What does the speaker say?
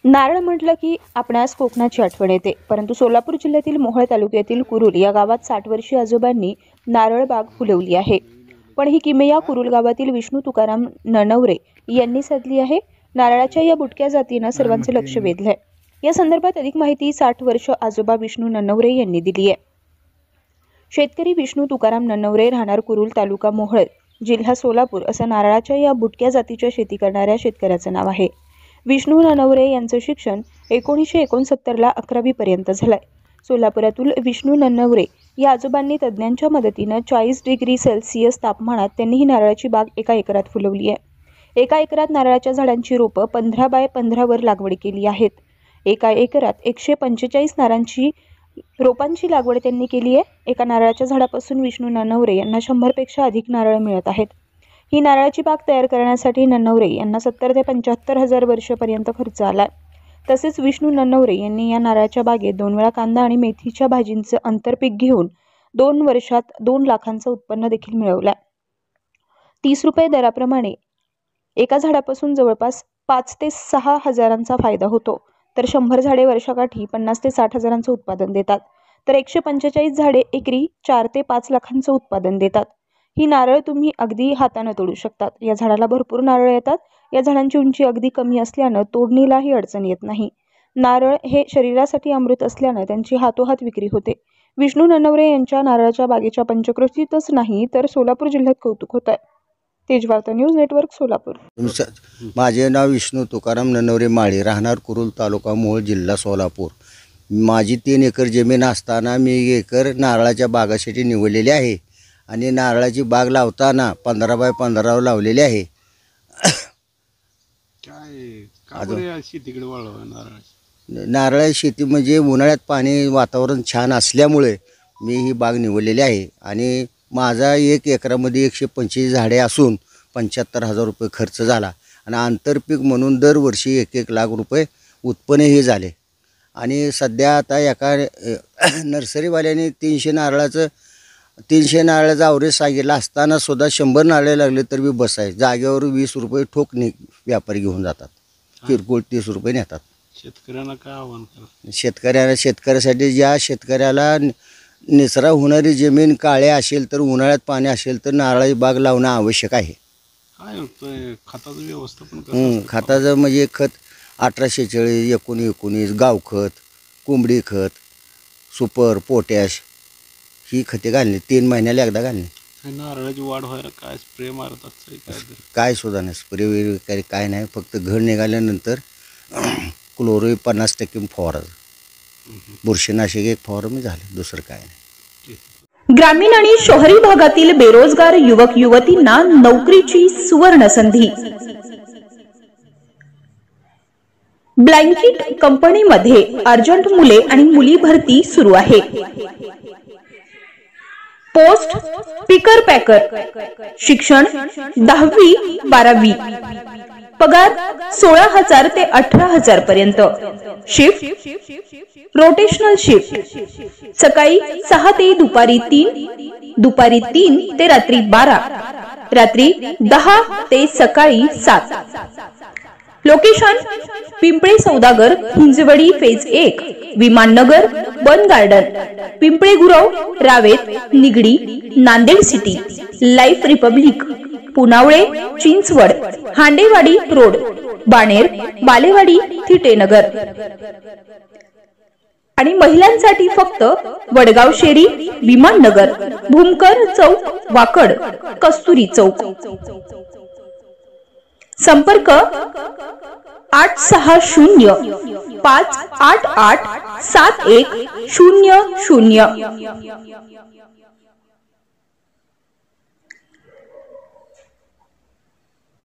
नारळ म्हटलं की आपणास कोकणाची आठवण येते, परंतु सोलापूर जिल्ह्यातील मोहोळ तालुक्यातील कुरुल या गावात 60 वर्षीय आजोबांनी नारळ बाग फुलवली आहे. पण ही किमया कुरुल गावातील विष्णू तुकाराम ननवरे यांनी साधली आहे. नारळाच्या या बुटक्या जातीनं सर्वांचं लक्ष वेधलंय. या संदर्भात अधिक माहिती 60 वर्ष आजोबा विष्णू ननवरे यांनी दिली आहे. शेतकरी विष्णू तुकाराम ननवरे राहणार कुरुल, तालुका मोहोळ, जिल्हा सोलापूर असं नारळाच्या या बुटक्या जातीच्या शेती करणाऱ्या शेतकऱ्याचं नाव आहे. विष्णू ननवरे यांचं शिक्षण 1969ला 11वी पर्यंत झालंय. सोलापुरातील विष्णू ननवरे या आजोबांनी तज्ज्ञांच्या मदतीनं 40 डिग्री सेल्सिअस तापमानात त्यांनी ही नारळाची बाग 1 एकरात फुलवली आहे. 1 एकरात नारळाच्या झाडांची रोपं 15 बाय 15 वर लागवड केली आहेत. 1 एकरात 145 नारळांची रोपांची लागवड त्यांनी केली आहे. एका नारळाच्या झाडापासून विष्णू ननवरे यांना 100 पेक्षा अधिक नारळ मिळत आहेत. ही नारळाची बाग तयार करण्यासाठी ननवरे यांना 70 ते 75 हजार वर्षापर्यंत खर्च आला. तसेच विष्णू ननवरे यांनी या नारळाच्या बागेत 2 वेळा कांदा आणि मेथीच्या भाजींचं आंतरपीक घेऊन 2 वर्षात 2 लाखांचं उत्पन्न देखील मिळवलं. 30 रुपये दराप्रमाणे एका झाडापासून जवळपास 5 ते 6 हजारांचा फायदा होतो. तर 100 झाडे वर्षाकाठी 50 ते 60 हजारांचं उत्पादन देतात. तर 145 झाडे एकरी 4 ते 5 लाखांचं उत्पादन देतात. ही नारळ तुम्ही अगदी हाताने तोडू शकतात. या झाडाला भरपूर नारळ येतात. या झाडांची उंची अगदी कमी असल्यानं तोडणीलाही अडचण येत नाही. नारळ हे शरीरासाठी अमृत असल्यानं त्यांची हातोहात विक्री होते. विष्णू ननवरे यांच्या नारळाच्या बागेच्या पंचक्रोशीतच नाही तर सोलापूर जिल्ह्यात कौतुक होत आहे. Tejvarta news network, Solapur. माझे नाव विष्णू तुकाराम ननवरे माळी, राहणार कुरुल, तालुका मोहोळ, जिल्हा सोलापूर. माझी 3 एकर जमीन असताना मी 1 एकर नारळाच्या बागासाठी निवडलेली आहे आणि नारळाची बाग लावताना 15 बाय 15 लावलेली आहे. नारळाची शेती म्हणजे उन्हाळ्यात पाणी वातावरण छान असल्यामुळे मी ही बाग निवडलेली आहे. आणि माझा 1 एकरामध्ये 125 झाडे असून 75,000 रुपये खर्च झाला आणि आंतरपीक म्हणून दरवर्षी 1-1 लाख रुपये उत्पन्नही झाले. आणि सध्या आता एका नर्सरीवाल्याने 300 नारळाचं ॲव्हरेज सांगितलं असताना सुद्धा 100 नारळे लागले तर मी बस आहे. जागेवर 20 रुपये ठोक व्यापारी घेऊन जातात. किरकोळ 30 रुपये नेतात. शेतकऱ्यांना काय आव्हान करा? शेतकऱ्यासाठी ज्या शेतकऱ्याला निचरा होणारी जमीन काळे असेल तर उन्हाळ्यात पाणी असेल तर नारळाची बाग लावणं आवश्यक आहे. काय खताचं व्यवस्थापन? खताचं म्हणजे खत 1840, 1919 गावखत, कोंबडी खत, सुपर, पोटॅश ही खते घालणे 3 महिन्याला एकदा घालणे. नारळाची वाढ व्हायला काय स्प्रे मारतात? काय सुद्धा नाही, स्प्रे वगैरे काय नाही. फक्त घड निघाल्यानंतर क्लोरो 50% फवारायचं. बुरशीनाशक 1 फवारणी झाले, दुसरं काय नाही. ग्रामीण आणि शहरी भागातील बेरोजगार युवक युवतींना नोकरीची सुवर्ण संधी. ब्लँकेट कंपनीमध्ये अर्जंट मुले आणि मुली भरती सुरू आहे. पोस्ट पिकर पॅकर, शिक्षण 10वी 12वी, पगार 16,000 ते 18,000 पर्यंत. शिफ्ट रोटेशनल शिफ्ट, सकाळी 6 ते दुपारी 3, दुपारी 3 ते रात्री 12, रात्री 10 ते सकाळी 7. Location Pimple Saudagar, Hinjawadi phase 1, Vimannagar, Bund Garden, Pimple Gurav, Ravet, Nigdi, Nanded City, Life Republic, Punawale, Chinchwad, Handewadi road, Baner, Balewadi, Thitenagar. आणि महिलांसाठी फक्त वडगाव शेरी, विमाननगर, भूमकर चौक, वाकड, कस्तुरी चौक. संपर्क 860 588 7100.